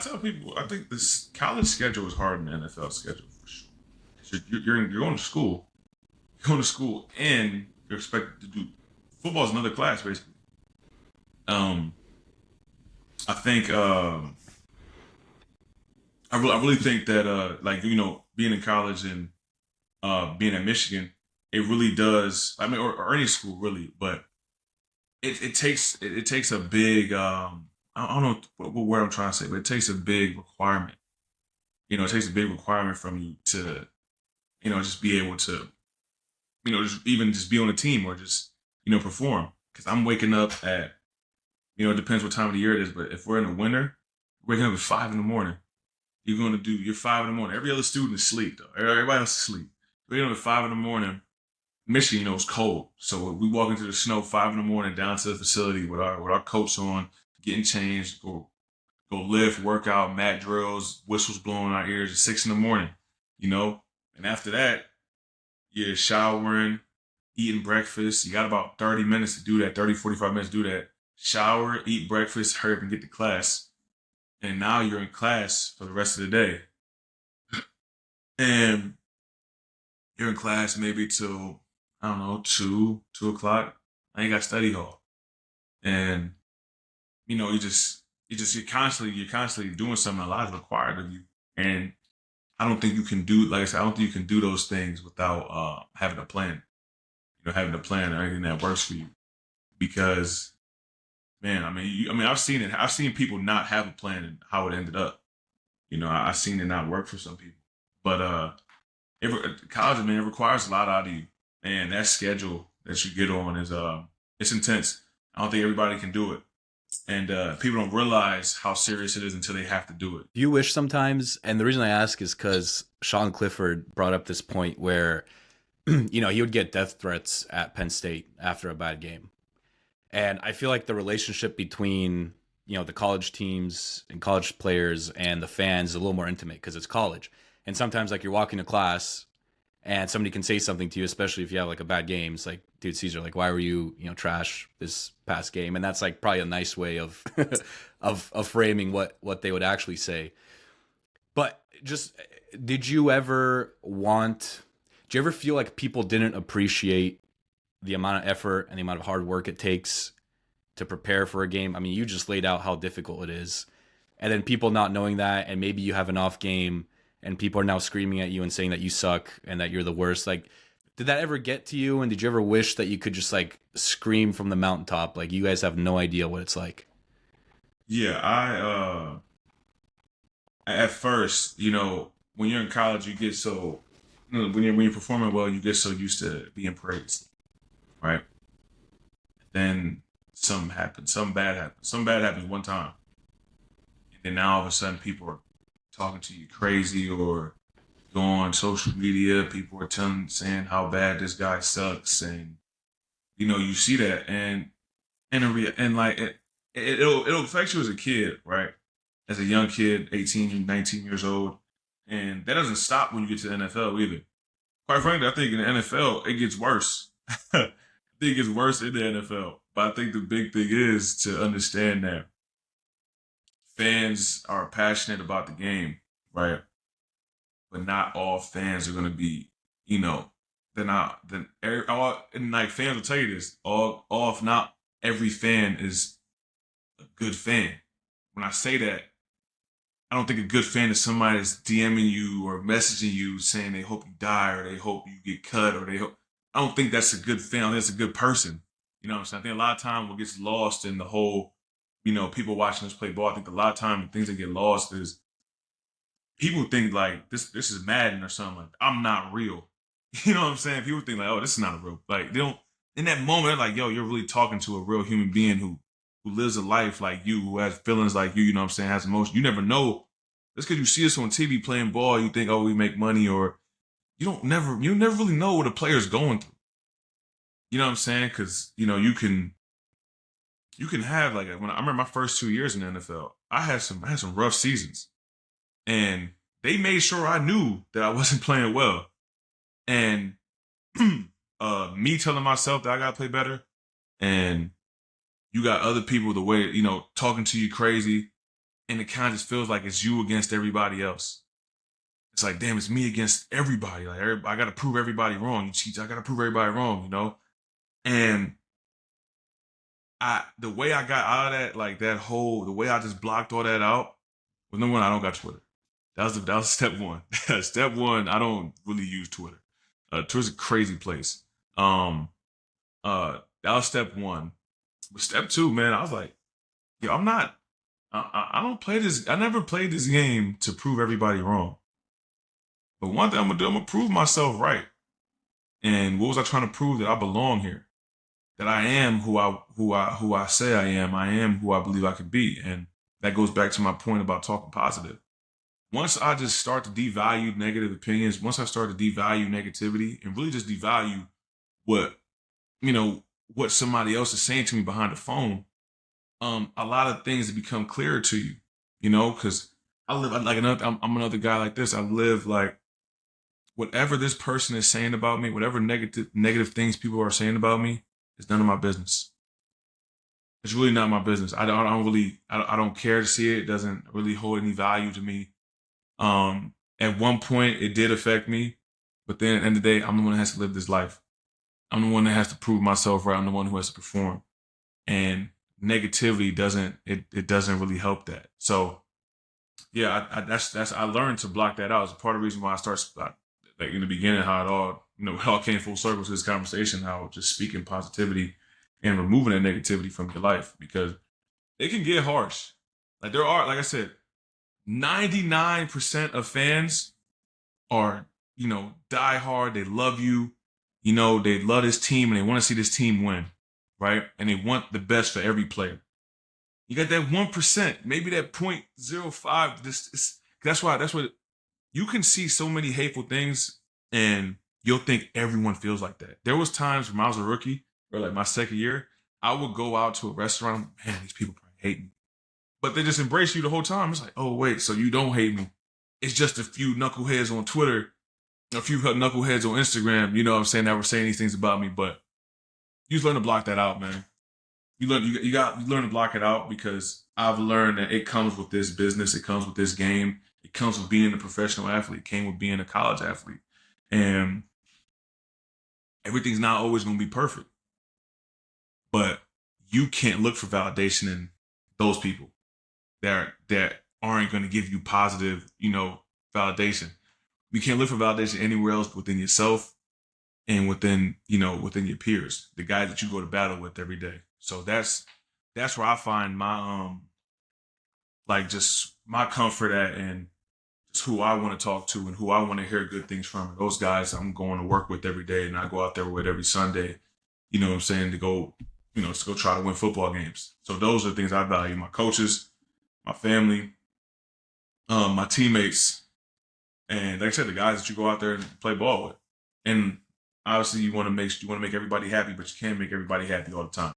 tell people, I think this college schedule is harder than the NFL schedule for sure. 'Cause you're going to school, and you're expected to do football is another class basically. Um, I think I really think that like being in college and being at Michigan, it really does. I mean, or any school really, but it takes a big I don't know what word I'm trying to say, but it takes a big requirement. It takes a big requirement from you to just be able to just even just be on a team or just perform. Because I'm waking up at it depends what time of the year it is, but if we're in the winter, waking up at 5 in the morning. You're 5 in the morning. Every other student is asleep though. Everybody else is asleep. Waking up at 5 in the morning. Michigan, it's cold, so we walk into the snow 5 in the morning down to the facility with our coats on, getting changed, go lift, workout, mat drills, whistles blowing in our ears at 6 in the morning, and after that you're showering, eating breakfast. You got about 30 minutes to do that, 30, 45 minutes to do that. Shower, eat breakfast, hurry up and get to class, and now you're in class for the rest of the day, and you're in class maybe till I don't know 2 o'clock. I ain't got study hall, and you're constantly doing something. A lot is required of you, and I don't think you can do like I said. I don't think you can do those things without having a plan. Having a plan or anything that works for you. Because man, I've seen it. I've seen people not have a plan and how it ended up. I've seen it not work for some people. But college, man, it requires a lot out of you, and that schedule that you get on is it's intense. I don't think everybody can do it, and people don't realize how serious it is until they have to do it. Do you wish sometimes? And the reason I ask is because Sean Clifford brought up this point where, he would get death threats at Penn State after a bad game. And I feel like the relationship between, the college teams and college players and the fans is a little more intimate because it's college. And sometimes like you're walking to class and somebody can say something to you, especially if you have like a bad game. It's like, dude, Caesar, like, why were you, trash this past game? And that's like probably a nice way of of framing what they would actually say. But just did you ever want? Do you ever feel like people didn't appreciate the amount of effort and the amount of hard work it takes to prepare for a game? I mean, you just laid out how difficult it is, and then people not knowing that, and maybe you have an off game, and people are now screaming at you and saying that you suck and that you're the worst. Like, did that ever get to you? And did you ever wish that you could just like scream from the mountaintop, like you guys have no idea what it's like? Yeah, I at first, when you're in college, you get so when you're performing well, you get so used to being praised, right? Then something happens, something bad happens one time, and then now all of a sudden people are talking to you crazy or go on social media. People are saying how bad this guy sucks, and you see that, and like it'll affect you as a kid, right? As a young kid, 18, 19 years old, and that doesn't stop when you get to the NFL either. Quite frankly, I think in the NFL it gets worse. I think it gets worse in the NFL, but I think the big thing is to understand that fans are passionate about the game, right? But not all fans are going to be, you know, they're not. Then all and like fans will tell you this. All if not every fan is a good fan. When I say that, I don't think a good fan is somebody that's DMing you or messaging you saying they hope you die or they hope you get cut or they hope. I don't think that's a good fan. I think that's a good person. You know what I'm saying? I think a lot of time what gets lost in the whole, people watching us play ball. I think a lot of time the things that get lost is people think like this is Madden or something. Like I'm not real. You know what I'm saying? People think like, oh, this is not a real. Like they don't. In that moment, they're like, yo, you're really talking to a real human being who lives a life like you, who has feelings like you. You know what I'm saying? Has emotion. You never know. Just because you see us on TV playing ball, you think, oh, we make money, or you never really know what a player's going through. You know what I'm saying? Because you can have like when I remember my first 2 years in the NFL, I had some rough seasons, and they made sure I knew that I wasn't playing well, and me telling myself that I gotta play better, and you got other people the way talking to you crazy, and it kind of just feels like it's you against everybody else. It's like, damn, it's me against everybody. Like, I got to prove everybody wrong. You cheat, I got to prove everybody wrong, you know? And the way I got out of that, like the way I just blocked all that out was, number one, I don't got Twitter. That was step one. Step one, I don't really use Twitter. Twitter's a crazy place. That was step one. But step two, man, I was like, yo, I'm not. I don't play this. I never played this game to prove everybody wrong. But one thing I'm gonna do, I'm gonna prove myself right. And what was I trying to prove? That I belong here. That I am who I say I am. I am who I believe I could be. And that goes back to my point about talking positive. Once I just start to devalue negative opinions, once I start to devalue negativity and really just devalue what, what somebody else is saying to me behind the phone, a lot of things have become clearer to you, because I live like I'm another guy like this. I live like whatever this person is saying about me, whatever negative things people are saying about me, it's none of my business. It's really not my business. I don't care to see it. It doesn't really hold any value to me. At one point it did affect me, but then at the end of the day, I'm the one that has to live this life. I'm the one that has to prove myself right. I'm the one who has to perform. And negativity doesn't really help that. So yeah, I learned to block that out. It's a part of the reason why I started, like in the beginning, how it all came full circle to this conversation, how just speaking positivity and removing that negativity from your life, because it can get harsh. Like like I said, 99% of fans are, die hard. They love you. They love this team and they want to see this team win, right? And they want the best for every player. You got that 1%, maybe that 0.05. That's what you can see so many hateful things and you'll think everyone feels like that. There was times when I was a rookie or like my second year, I would go out to a restaurant, man, these people probably hate me. But they just embrace you the whole time. It's like, oh, wait, so you don't hate me. It's just a few knuckleheads on Twitter, a few knuckleheads on Instagram, you know what I'm saying, that were saying these things about me. But you just learn to block that out, man. You learn to block it out, because I've learned that it comes with this business. It comes with this game. It comes with being a professional athlete. It came with being a college athlete. And everything's not always going to be perfect. But you can't look for validation in those people that aren't going to give you positive, validation. You can't look for validation anywhere else within yourself and within your peers, the guys that you go to battle with every day. So that's where I find my just my comfort at, and just who I want to talk to and who I want to hear good things from. Those guys I'm going to work with every day, and I go out there with every Sunday, you know what I'm saying, to go try to win football games. So those are the things I value: my coaches, my family, my teammates, and like I said, the guys that you go out there and play ball with. And obviously you want to make everybody happy, but you can't make everybody happy all the time.